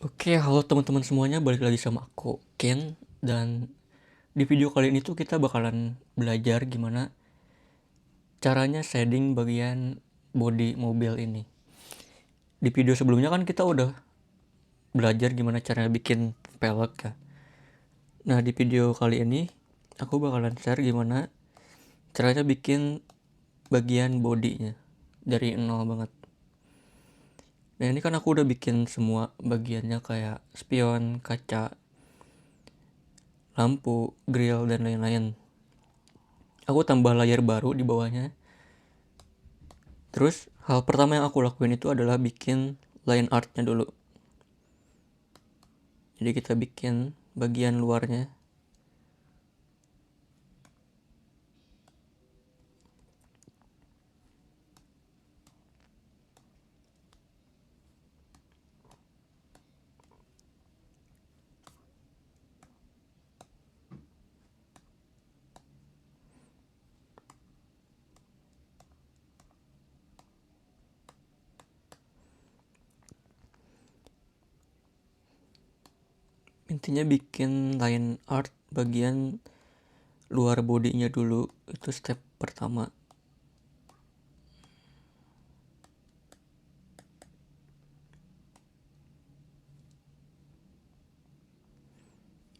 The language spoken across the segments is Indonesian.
Oke, halo teman-teman semuanya, balik lagi sama aku, Ken. Dan di video kali ini tuh kita bakalan belajar gimana caranya shading bagian bodi mobil ini. Di video sebelumnya kan kita udah belajar gimana cara bikin velg ya. Nah, di video kali ini aku bakalan share gimana caranya bikin bagian bodinya dari nol banget. Nah, ini kan aku udah bikin semua bagiannya kayak spion, kaca, lampu, grill, dan lain-lain. Aku tambah layar baru di bawahnya. Terus hal pertama yang aku lakuin itu adalah bikin line artnya dulu. Jadi kita bikin bagian luarnya. Intinya bikin line art bagian luar bodinya dulu. Itu step pertama.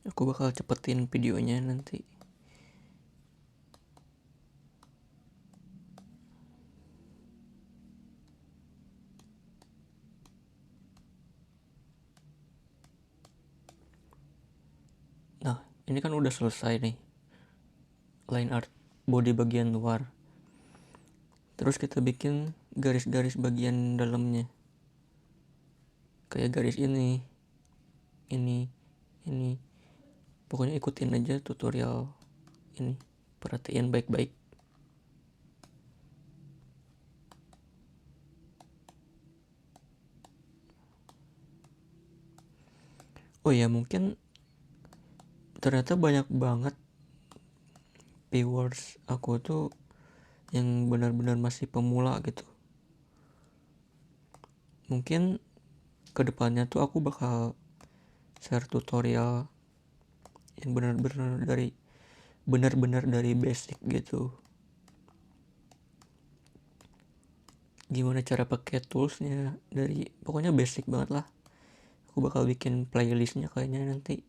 Aku bakal cepetin videonya nanti. Nah, ini kan udah selesai nih line art body bagian luar. Terus kita bikin garis-garis bagian dalamnya. Kayak garis ini, ini. Pokoknya ikutin aja tutorial ini. Perhatiin baik-baik. Oh ya, mungkin ternyata banyak banget viewers aku tuh yang benar-benar masih pemula gitu. Mungkin kedepannya tuh aku bakal share tutorial yang benar-benar dari basic gitu. Gimana cara pakai toolsnya, dari pokoknya basic banget lah. Aku bakal bikin playlistnya kayaknya nanti.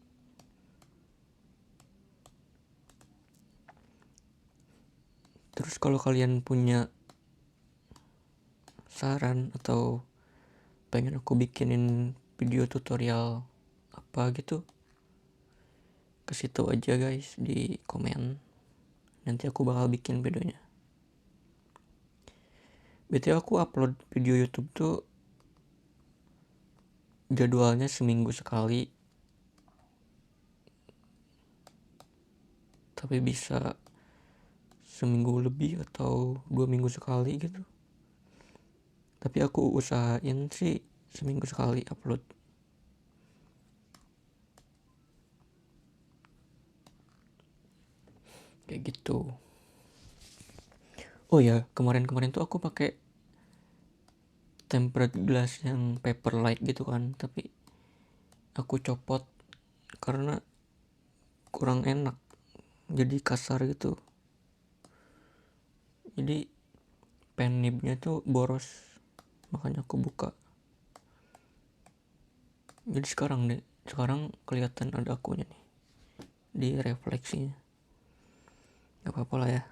Terus kalau kalian punya saran atau pengen aku bikinin video tutorial apa gitu, kasih tahu aja guys di komen. Nanti aku bakal bikin videonya. BTW aku upload video YouTube tuh jadwalnya seminggu sekali. Tapi bisa seminggu lebih atau 2 minggu sekali gitu. Tapi aku usahain sih seminggu sekali upload. Kayak gitu. Oh ya, kemarin-kemarin tuh aku pakai tempered glass yang paperlike gitu kan, tapi aku copot karena kurang enak, jadi kasar gitu. Jadi pen nibnya tuh boros, makanya aku buka. Jadi sekarang kelihatan ada akunya nih di refleksinya. Gak apa-apa lah ya.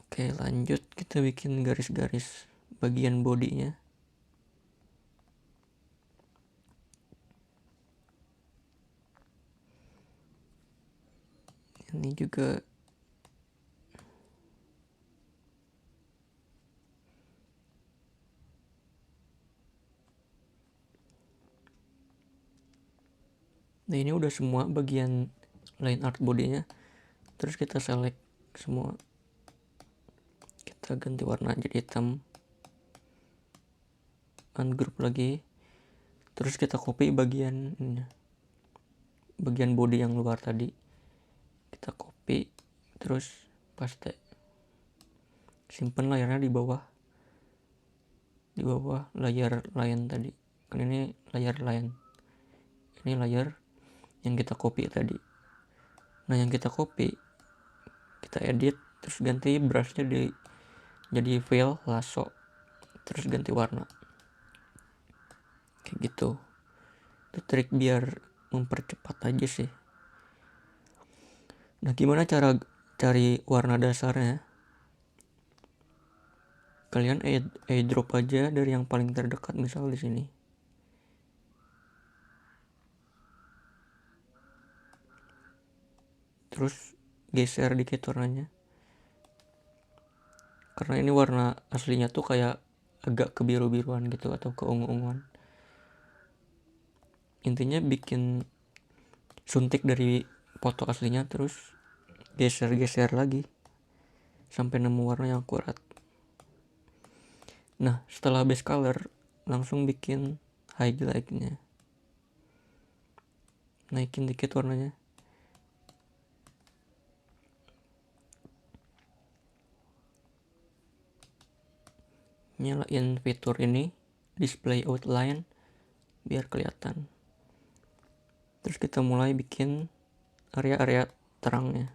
Oke, lanjut kita bikin garis-garis bagian bodinya. Ini juga nah, ini udah semua bagian line art bodinya. Terus kita select semua, kita ganti warna jadi hitam, ungroup lagi. Terus kita copy bagian ini, bagian body yang luar tadi, kita copy terus paste, simpen layarnya di bawah. di bawah layar lain tadi. Kan ini layar lain, ini layar yang kita copy tadi. Nah, yang kita copy kita edit, terus ganti brushnya jadi fill lasso, terus ganti warna kayak gitu. Itu trik biar mempercepat aja sih. Nah, gimana cara cari warna dasarnya? Kalian airdrop aja dari yang paling terdekat, misal di sini. Terus geser dikit warnanya. Karena ini warna aslinya tuh kayak agak kebiru-biruan gitu atau keungu-unguan. Intinya bikin suntik dari foto aslinya, terus geser-geser lagi sampai nemu warna yang akurat. Nah, setelah base color langsung bikin highlightnya, naikin dikit warnanya. Nyalain fitur ini display outline biar kelihatan. Terus kita mulai bikin area-area terangnya.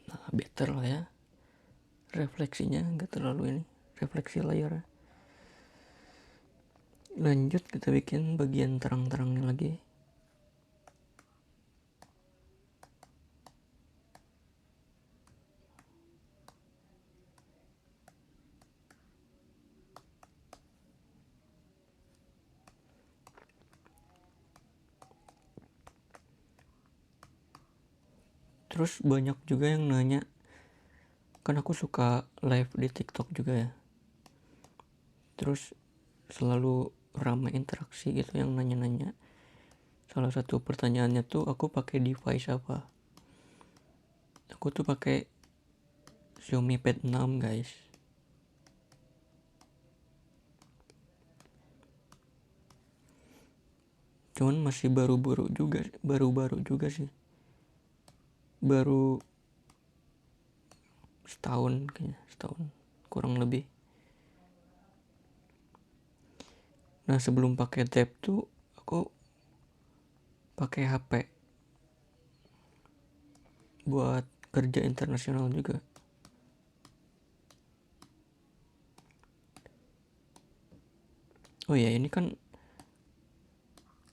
Nah, better lah ya. Refleksinya nggak terlalu ini, refleksi layar. Lanjut kita bikin bagian terang-terangnya lagi. Terus banyak juga yang nanya, kan aku suka live di TikTok juga ya. Terus selalu ramai interaksi gitu yang nanya-nanya. Salah satu pertanyaannya tuh aku pakai device apa? Aku tuh pakai Xiaomi Pad 6 guys. Cuman masih baru-baru juga sih. Baru setahun kayaknya, setahun kurang lebih. Nah, sebelum pakai tab tuh aku pakai HP buat kerja internasional juga. Oh ya, ini kan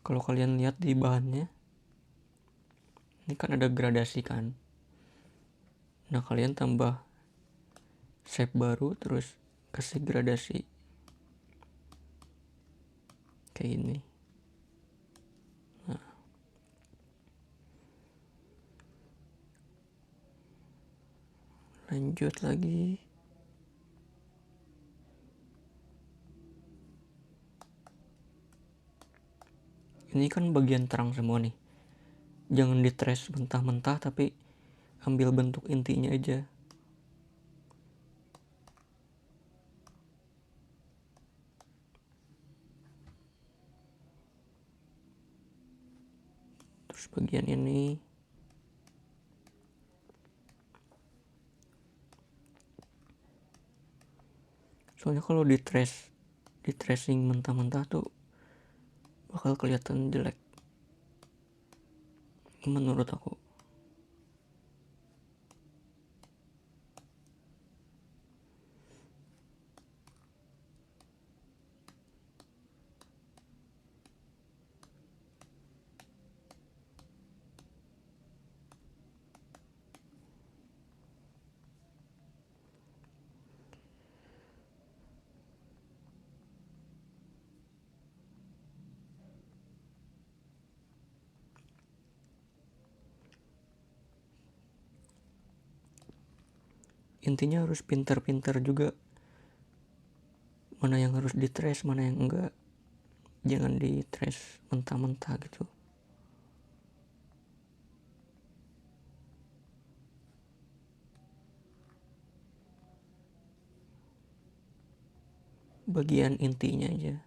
kalau kalian lihat di bahannya, ini kan ada gradasi kan. Nah, kalian tambah shape baru, terus kasih gradasi kayak ini. Nah, lanjut lagi. Ini kan bagian terang semua nih. Jangan di trace mentah-mentah, tapi ambil bentuk intinya aja. Terus bagian ini soalnya kalau di tracing mentah-mentah tuh bakal kelihatan jelek menurut aku. intinya harus pintar-pintar juga mana yang harus di trace, mana yang enggak. Jangan di trace mentah-mentah gitu. Bagian intinya aja.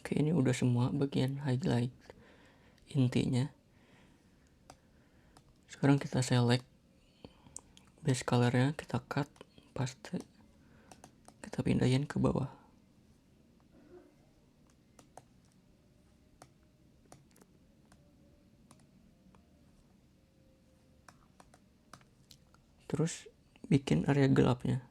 Oke, ini udah semua bagian highlight intinya. Sekarang kita select base colornya, kita cut, paste, kita pindahin ke bawah. Terus bikin area gelapnya.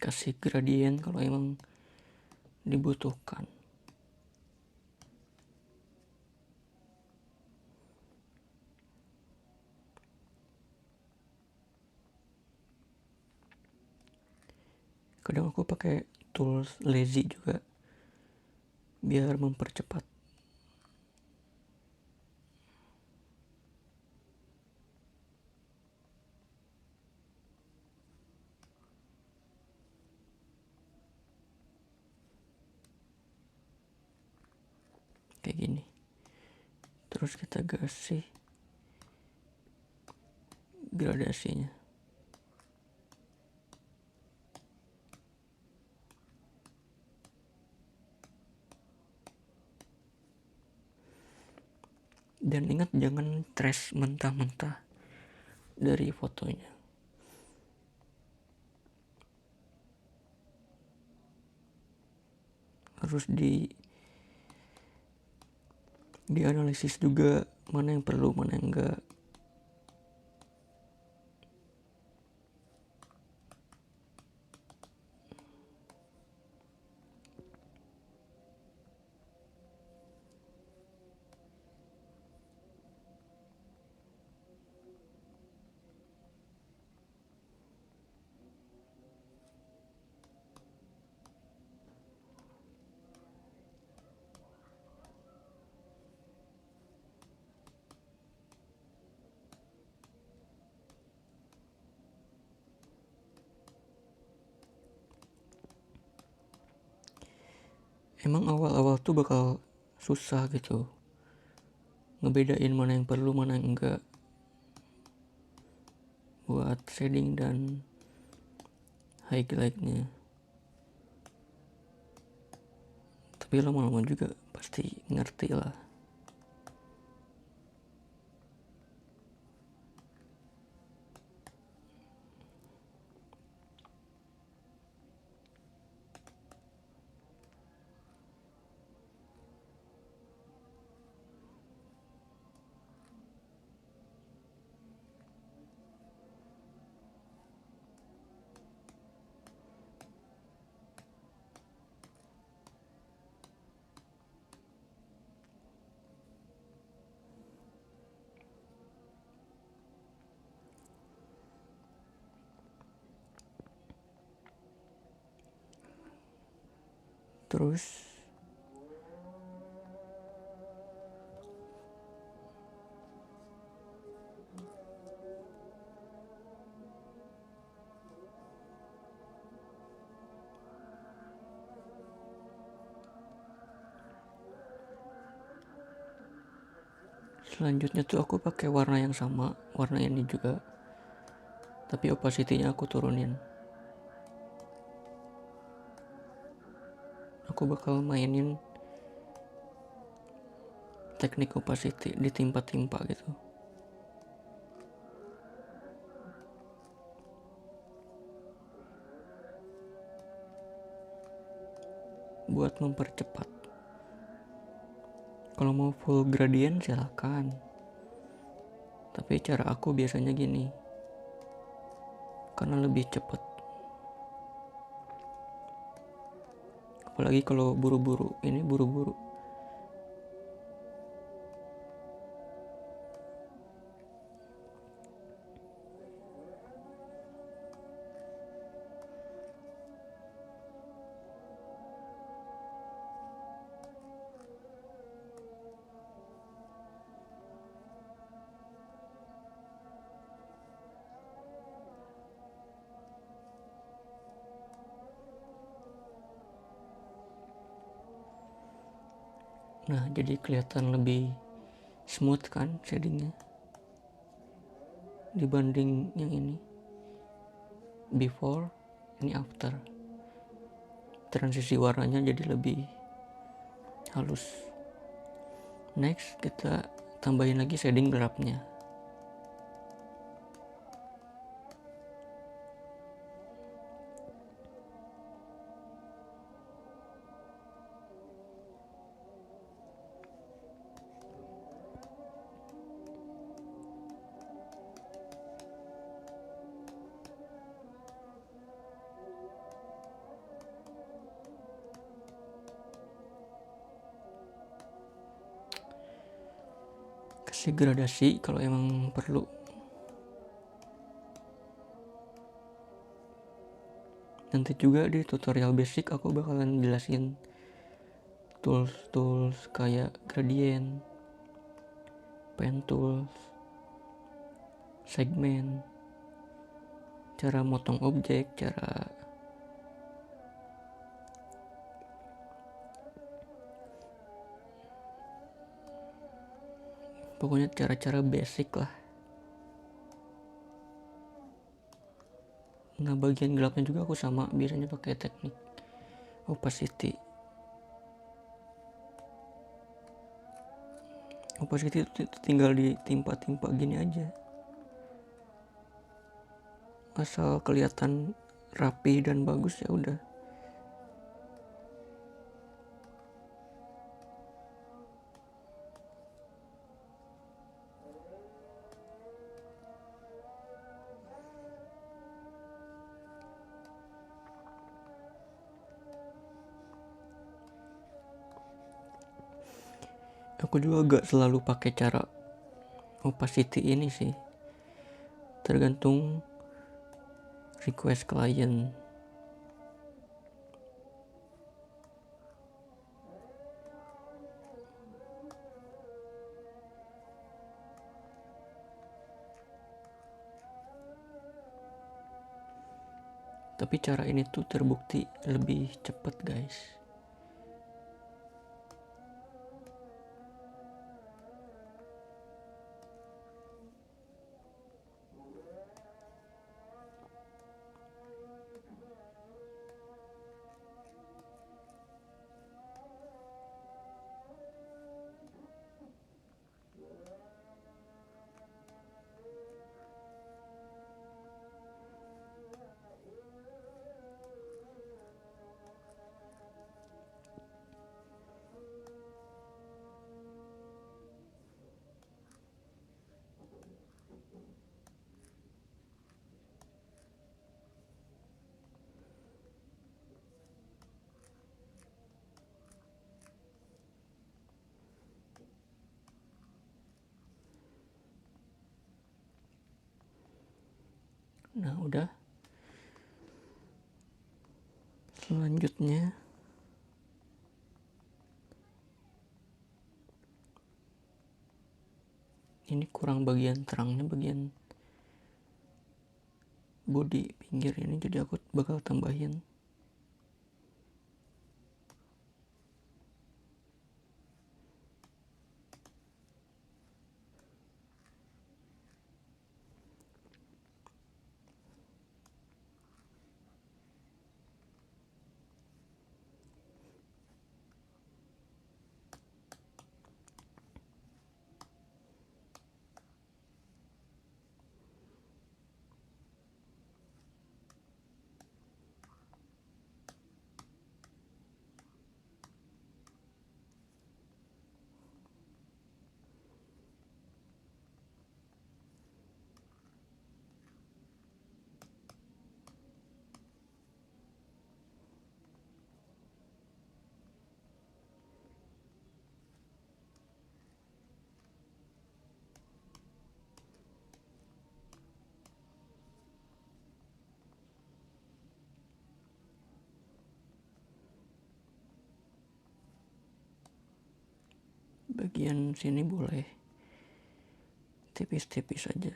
Kasih gradient kalau emang dibutuhkan. Kadang aku pakai tools lazy juga biar mempercepat. Kayak gini. Terus kita kasih gradasinya. Dan ingat jangan trace mentah-mentah dari fotonya. Harus dianalisis juga mana yang perlu, mana yang enggak. Emang awal-awal tuh bakal susah gitu ngebedain mana yang perlu, mana yang enggak buat shading dan highlightnya. Tapi lama-lama juga pasti ngerti lah. Terus selanjutnya tuh aku pakai warna yang sama, warna ini juga, tapi opacity-nya aku turunin. Aku bakal mainin teknik opacity ditimpa-timpa gitu, buat mempercepat. Kalau mau full gradient silakan, tapi cara aku biasanya gini, karena lebih cepat. Apalagi kalau buru-buru, ini buru-buru. Nah, jadi kelihatan lebih smooth kan shadingnya dibanding yang ini. Before, ini after. Transisi warnanya jadi lebih halus. Next, kita tambahin lagi shading gelapnya. Kasih gradasi kalau emang perlu. Nanti juga di tutorial basic aku bakalan jelasin tools kayak gradient, pen tools, segmen, cara motong objek, pokoknya cara-cara basic lah. Nah, bagian gelapnya juga aku sama, biasanya pakai teknik opacity. Opacity itu tinggal ditimpa-timpa gini aja, asal kelihatan rapi dan bagus ya udah. Aku juga gak selalu pakai cara opacity ini sih, tergantung request klien. Tapi cara ini tuh terbukti lebih cepet guys. Nah udah, selanjutnya Ini kurang bagian terangnya, bagian body pinggir ini, jadi aku bakal tambahin. Bagian sini boleh tipis-tipis aja.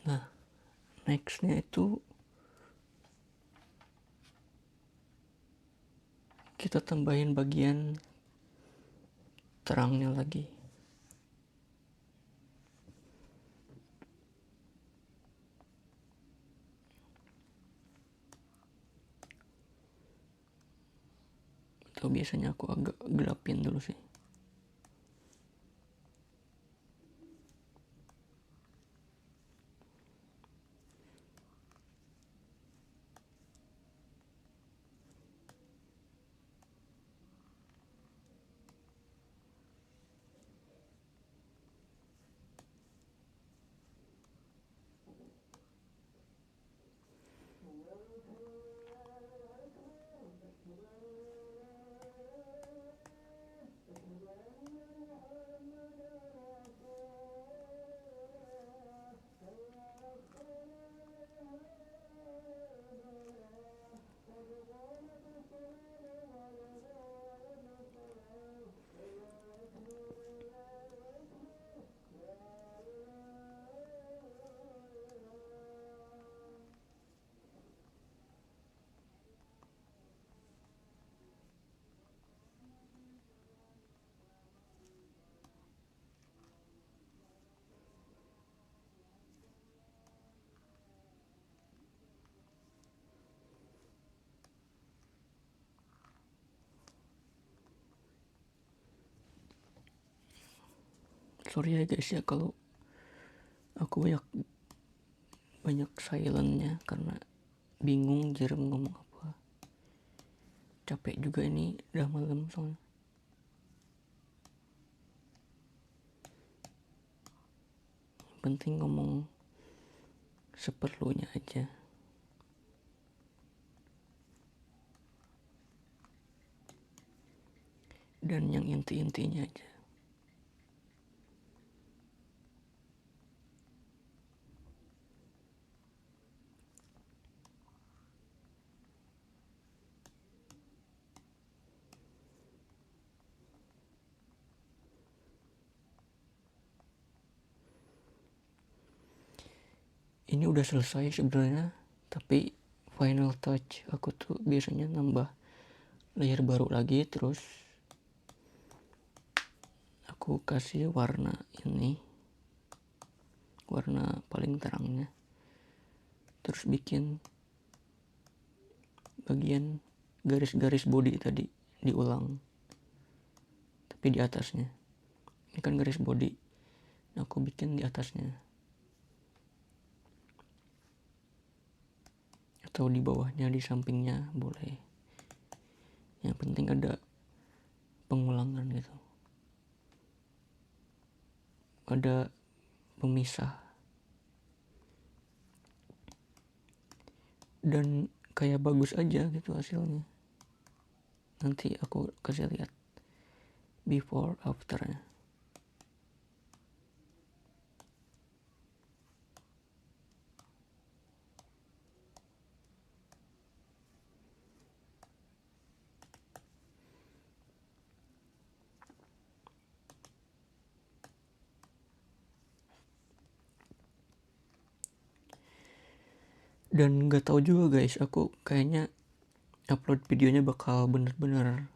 Nah, nextnya itu kita tambahin bagian terangnya lagi. Atau biasanya aku agak gelapin dulu sih. Sorry ya guys ya kalau aku banyak silentnya, karena bingung jir ngomong apa. Capek juga ini, udah malam soalnya. Penting ngomong seperlunya aja. Dan yang inti-intinya aja. Ini udah selesai sebenarnya, tapi final touch aku tuh biasanya nambah layer baru lagi, terus aku kasih warna ini, warna paling terangnya, terus bikin bagian garis-garis body tadi diulang, tapi di atasnya. Ini kan garis body, aku bikin di atasnya atau di bawahnya, di sampingnya boleh, yang penting ada pengulangan gitu, ada pemisah, dan kayak bagus aja gitu hasilnya. Nanti aku kasih lihat before afternya. Dan gak tahu juga guys, aku kayaknya upload videonya bakal bener-bener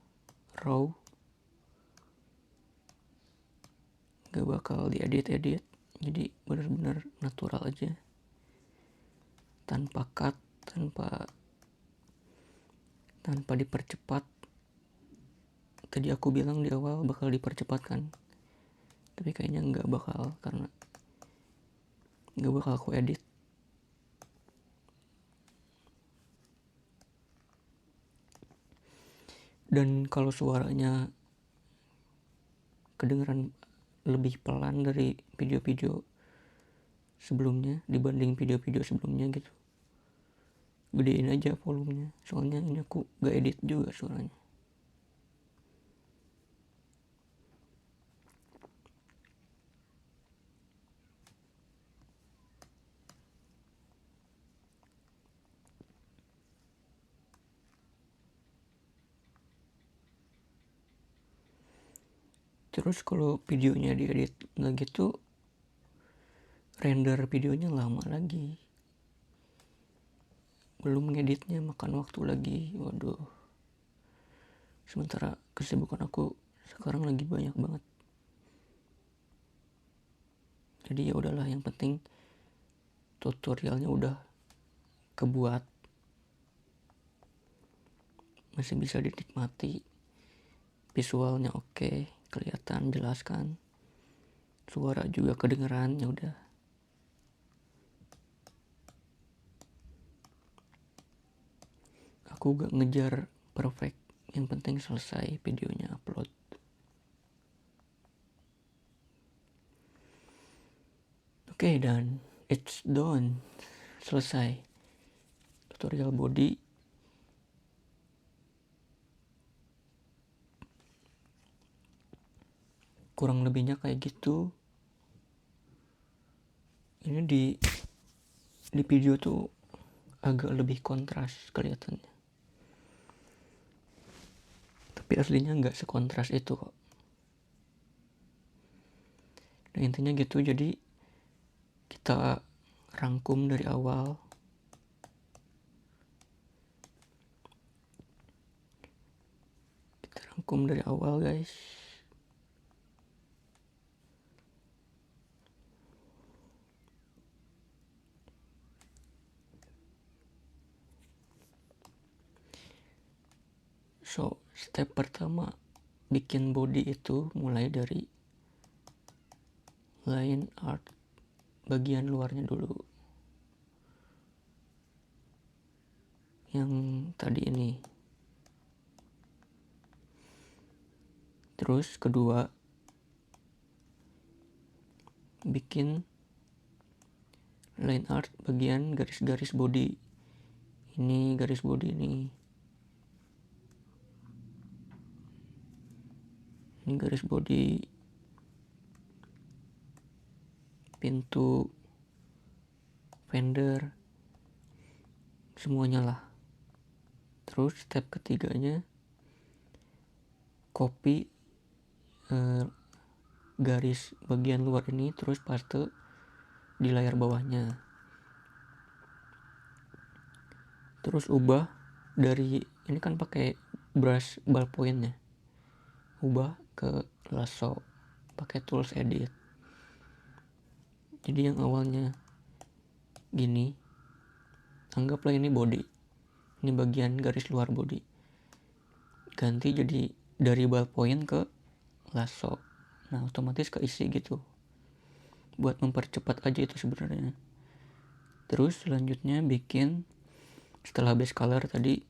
raw, gak bakal diedit-edit, jadi bener-bener natural aja, tanpa cut, tanpa dipercepat. Tadi aku bilang di awal bakal dipercepat kan, tapi kayaknya gak bakal, karena gak bakal aku edit. Dan kalau suaranya kedengeran lebih pelan dari video-video sebelumnya, dibanding video-video sebelumnya gitu, gedein aja volumenya, soalnya ini aku gak edit juga suaranya. Terus kalau videonya diedit lagi tuh render videonya lama lagi, belum ngeditnya makan waktu lagi. Waduh, sementara kesibukan aku sekarang lagi banyak banget, jadi ya udahlah, yang penting tutorialnya udah kebuat, masih bisa dinikmati, visualnya oke, kelihatan jelas kan, suara juga kedengeran. Ya udah, aku gak ngejar perfect, yang penting selesai videonya upload. Oke, dan it's done, selesai tutorial body. Kurang lebihnya kayak gitu. Ini di video tuh agak lebih kontras kelihatannya, tapi aslinya nggak sekontras itu kok. Dan intinya gitu, jadi kita rangkum dari awal. Guys. So, step pertama bikin body itu mulai dari line art bagian luarnya dulu. yang tadi ini. Terus kedua, bikin line art bagian garis-garis body. Ini garis body ini. Ini garis body pintu, fender, semuanya lah. Terus step ketiganya, copy garis bagian luar ini, terus paste di layar bawahnya. Terus ubah dari ini kan pakai brush ballpoint ya, ubah ke lasso pakai tools edit. Jadi yang awalnya gini, anggaplah ini body, ini bagian garis luar body, ganti jadi dari ballpoint ke lasso. Nah otomatis keisi gitu, buat mempercepat aja itu sebenarnya. Terus selanjutnya bikin, setelah base color tadi,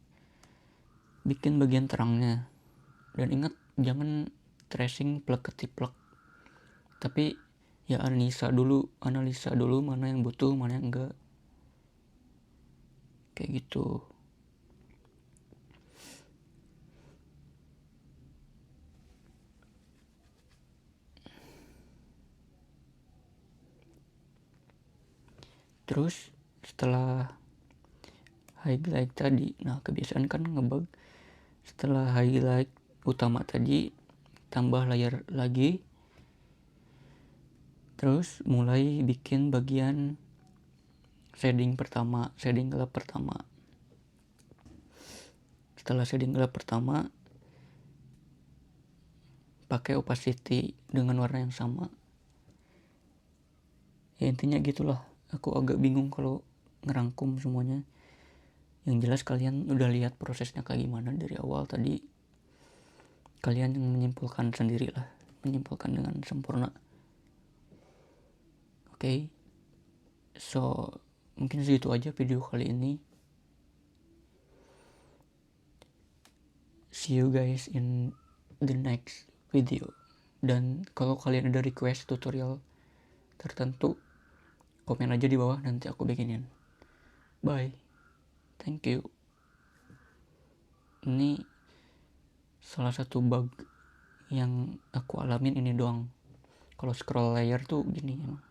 bikin bagian terangnya. Dan ingat jangan tracing plek ketiplek, tapi ya analisa dulu mana yang butuh, mana yang enggak, kayak gitu. Terus setelah highlight tadi, nah kebiasaan kan ngebug, setelah highlight utama tadi tambah layer lagi, terus mulai bikin bagian shading pertama, shading gelap pertama. Setelah shading gelap pertama, pakai opacity dengan warna yang sama. Ya intinya gitulah, aku agak bingung kalau ngerangkum semuanya. Yang jelas kalian udah lihat prosesnya kayak gimana dari awal tadi. Kalian yang menyimpulkan sendiri lah, menyimpulkan dengan sempurna. Oke. So mungkin segitu aja video kali ini. See you guys in the next video. Dan kalau kalian ada request tutorial tertentu, komen aja di bawah, nanti aku bikinin. Bye. Thank you. Ini salah satu bug yang aku alamin ini doang. Kalau scroll layer tuh gini emang.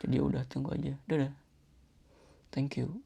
Jadi udah tunggu aja. Dadah. Thank you.